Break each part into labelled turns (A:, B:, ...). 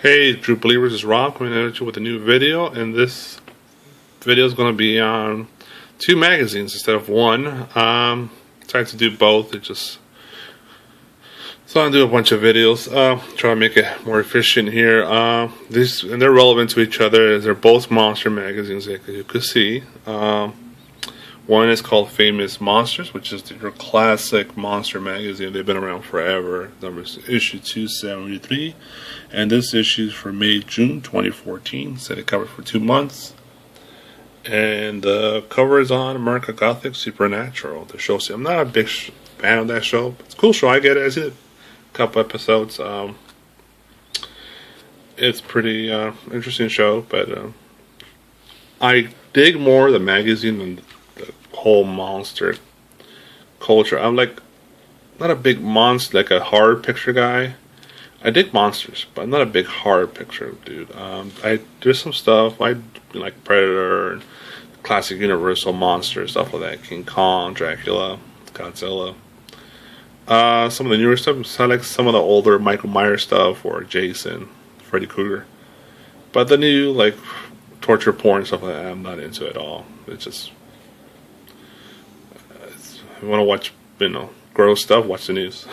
A: Hey, True Believers, is Rob coming at you with a new video, and this video is going to be on two magazines instead of one. Tried to do both. So I'm gonna do a bunch of videos. Try to make it more efficient here. And they're relevant to each other as they're both monster magazines, like you could see. One is called Famous Monsters, which is your classic monster magazine. They've been around forever. Numbers issue 273, and this issue is for May-June 2014. So they covered for 2 months, and the cover is on America Gothic Supernatural. The show. I'm not a big fan of that show. It's a cool show. I get it. I see a couple episodes. It's pretty interesting show, but I dig more the magazine than the whole monster culture. I'm like not a big monster, like a horror picture guy. I dig monsters, but I'm not a big horror picture dude. There's some stuff I like Predator and classic Universal monsters, stuff like that. King Kong, Dracula, Godzilla. Some of the newer stuff, I like some of the older Michael Myers stuff or Jason, Freddy Krueger. But the new like torture porn stuff like that, I'm not into at all. It's just if you want to watch, gross stuff, watch the news.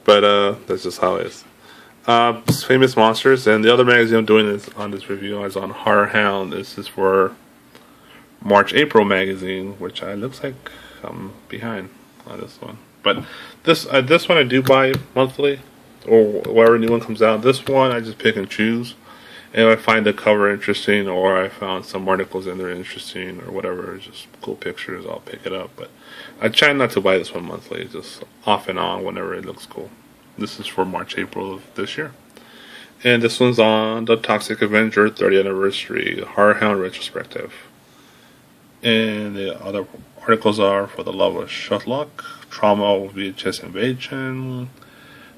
A: But that's just how it is. Famous Monsters, and the other magazine I'm doing on this review is on Hound. This is for March-April magazine, which looks like I'm behind on this one. But this one I do buy monthly, or wherever new one comes out. This one I just pick and choose. And if I find the cover interesting, or I found some articles in there interesting, or whatever, just cool pictures, I'll pick it up. But I try not to buy this one monthly, just off and on whenever it looks cool. This is for March, April of this year. And this one's on the Toxic Avenger 30th Anniversary Hound Retrospective. And the other articles are For the Love of Shutlock, Trauma VHS Invasion,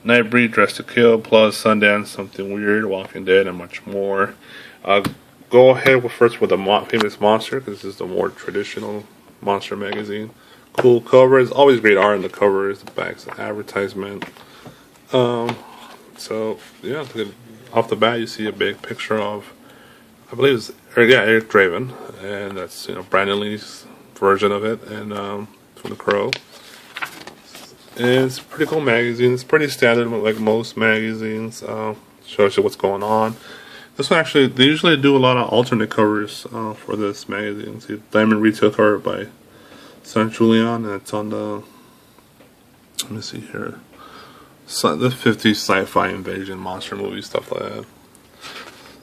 A: Nightbreed, Dress to Kill, plus Sundance, Something Weird, Walking Dead, and much more. Go ahead first with the Famous Monster, because this is the more traditional monster magazine. Cool covers, always great art in the covers, the back's an advertisement. So yeah, off the bat you see a big picture of, I believe it's Eric Draven, and that's Brandon Lee's version of it, and from The Crow. And it's a pretty cool magazine. It's pretty standard, like most magazines. Shows you what's going on. This one actually, they usually do a lot of alternate covers for this magazine. See, Diamond Retail cover by San Julian, and it's on the, let me see here, the 50s sci-fi invasion monster movie, stuff like that.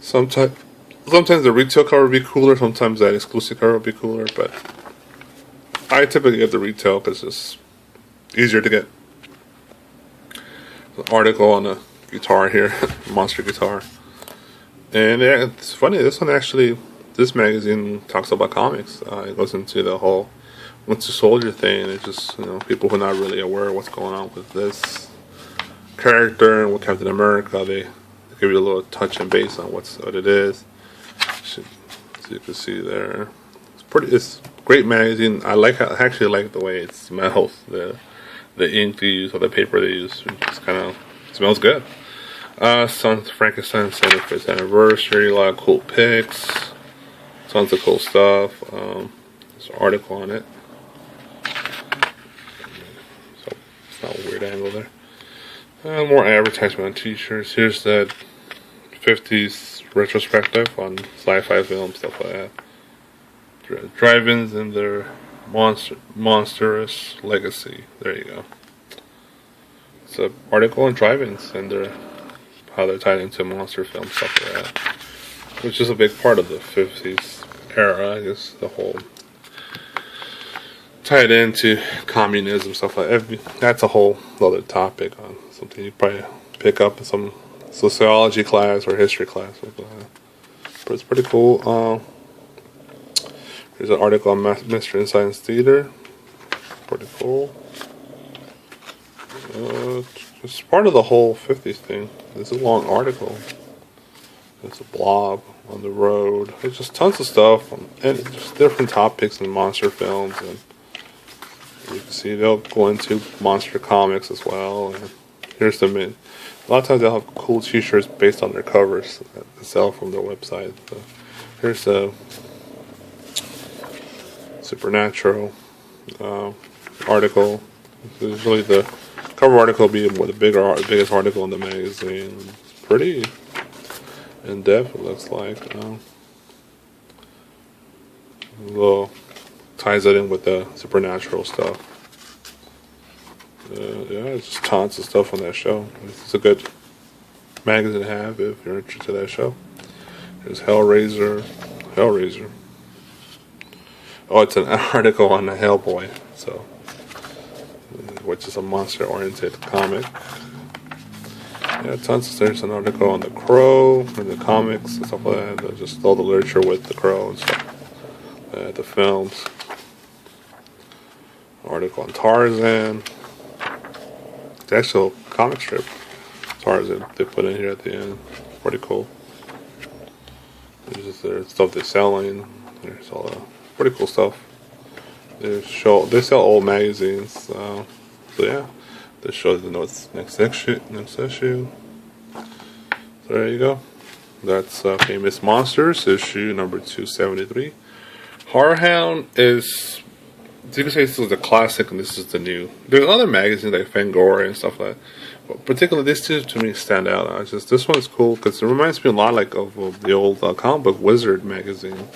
A: Sometimes the retail cover would be cooler, sometimes that exclusive cover would be cooler, but I typically get the retail because it's easier to get. An article on a guitar here, monster guitar. And yeah, it's funny, this magazine talks about comics. It goes into the whole Winter Soldier thing. It's just, people who are not really aware of what's going on with this character and what Captain America, they give you a little touch and base on what it is. So you can see there. It's a great magazine. I actually like the way it smells. The ink they use or the paper they use, it just kind of smells good. Frankenstein 75th Anniversary, a lot of cool pics, tons of cool stuff. There's an article on it. So it's not a weird angle there. More advertisement on t-shirts. Here's that 50s retrospective on sci-fi films, stuff like that. Drive-ins and their monstrous legacy. There you go. It's an article on drive-ins and how they're tied into monster film, stuff like that, which is a big part of the 50s era. I guess the whole tied into communism, stuff like that. That's a whole other topic on something you probably pick up in some sociology class or history class, something like that. But it's pretty cool. Here's an article on Mystery and Science Theater. Pretty cool. It's part of the whole 50s thing. It's a long article. It's a blob on the road. It's just tons of stuff. And just different topics in monster films. And you can see they'll go into monster comics as well. And here's the A lot of times they'll have cool T-shirts based on their covers that they sell from their website. So here's a Supernatural article. Usually the cover article will be the biggest article in the magazine. Pretty in depth, it looks like. Little ties it in with the Supernatural stuff. Yeah, it's just tons of stuff on that show. It's a good magazine to have if you're interested in that show. There's Hellraiser. Oh, it's an article on the Hellboy, so which is a monster-oriented comic. Yeah, there's an article on the Crow and the comics and stuff like that. There's just all the literature with the Crow and stuff. The films. Article on Tarzan. It's actual comic strip. Tarzan they put in here at the end. Pretty cool. There's just their stuff they're selling. There's all the pretty cool stuff. They sell old magazines. So yeah, this shows the next issue. So there you go. That's Famous Monsters, issue number 273. Horror Hound is, you can say this is the classic and this is the new. There's other magazines like Fangoria and stuff like that. But particularly these two to me stand out. This one's cool because it reminds me a lot like of the old comic book Wizard magazine.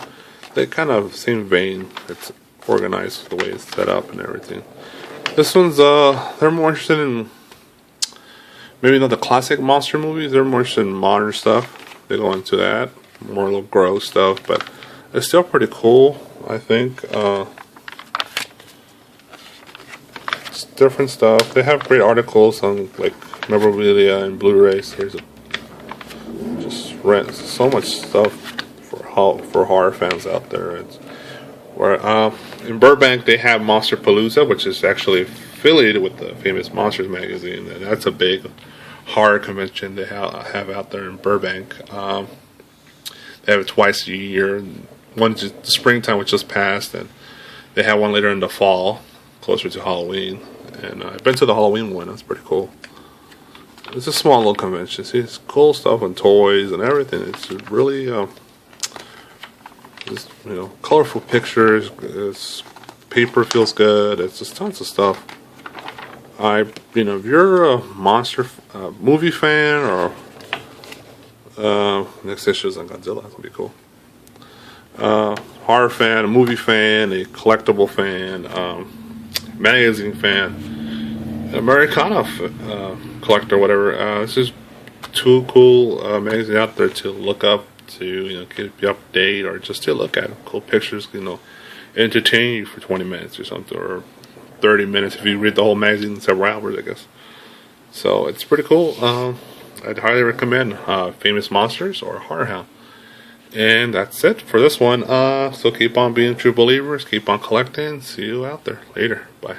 A: They kind of same vein. It's organized the way it's set up and everything. This one's they're more interested in maybe not the classic monster movies. They're more interested in modern stuff. They go into that more little gross stuff, but it's still pretty cool. I think it's different stuff. They have great articles on like memorabilia and Blu-rays. Just rent so much stuff for horror fans out there. It's where in Burbank they have Monster Palooza, which is actually affiliated with the Famous Monsters magazine, and that's a big horror convention they have out there in Burbank. They have it twice a year. One's the springtime, which just passed, and they have one later in the fall, closer to Halloween. And I've been to the Halloween one. That's pretty cool. It's a small little convention. See, it's cool stuff and toys and everything. It's really, just, colorful pictures. It's paper feels good. It's just tons of stuff. If you're a monster movie fan or next issue is on Godzilla, that's gonna be cool. Horror fan, a movie fan, a collectible fan, magazine fan, Americana collector, whatever. It's just two cool magazines out there to look up, to keep you up to date, or just to look at cool pictures, entertain you for 20 minutes or something, or 30 minutes if you read the whole magazine in several hours, I guess. So it's pretty cool. I'd highly recommend Famous Monsters or Horror Hound. And that's it for this one. So keep on being true believers, keep on collecting. See you out there later. Bye.